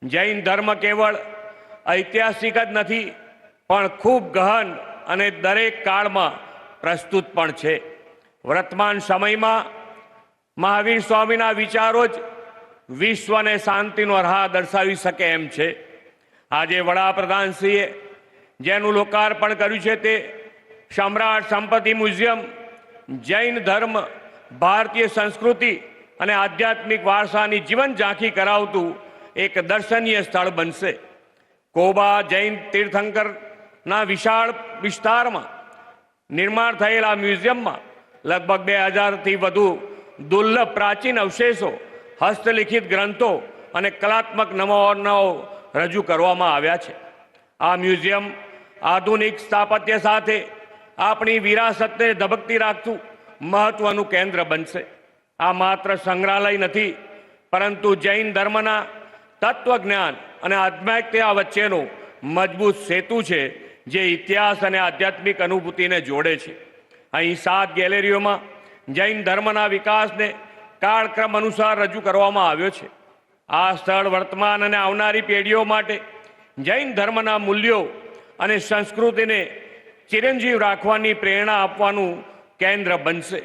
જૈન ધર્મ કેવળ ઐતિહાસિક જ નથી, પણ ખૂબ ગહન અને દરેક કાળમાં પ્રસ્તુત પણ છે. વર્તમાન સમયમાં મહાવીર સ્વામીના વિચારો જ વિશ્વને શાંતિનો રાહ દર્શાવી શકે એમ છે. આજે વડાપ્રધાનશ્રીએ જેનું લોકાર્પણ કર્યું છે તે સમ્રાટ સંપત્તિ મ્યુઝિયમ જૈન ધર્મ, ભારતીય સંસ્કૃતિ અને આધ્યાત્મિક વારસાની જીવન ઝાંખી કરાવતું એક દર્શનીય સ્થળ બનશે. કોબા જૈન તીર્થંકરના વિશાળ વિસ્તારમાં નિર્માણ થયેલા મ્યુઝિયમમાં લગભગ 2000થી વધુ દુર્લભ પ્રાચીન અવશેષો, હસ્તલિખિત ગ્રંથો અને કલાત્મક નમૂનાઓ રજૂ કરવામાં આવ્યા છે. આ મ્યુઝિયમ આધુનિક સ્થાપત્ય સાથે આપણી વિરાસતને ધબકતી રાખતું મહત્વનું કેન્દ્ર બનશે. આ માત્ર સંગ્રહાલય નથી, પરંતુ જૈન ધર્મના તત્વજ્ઞાન અને આધ્યાત્મિકતા વચ્ચેનો મજબૂત સેતુ છે, જે ઇતિહાસ અને આધ્યાત્મિક અનુભૂતિને જોડે છે. અહીં 7 ગેલેરીઓમાં જૈન ધર્મના વિકાસને કાળક્રમ અનુસાર રજૂ કરવામાં આવ્યો છે. આ સ્થળ વર્તમાન અને આવનારી પેઢીઓ માટે જૈન ધર્મના મૂલ્યો અને સંસ્કૃતિને ચિરંજીવ રાખવાની પ્રેરણા આપવાનું કેન્દ્ર બનશે.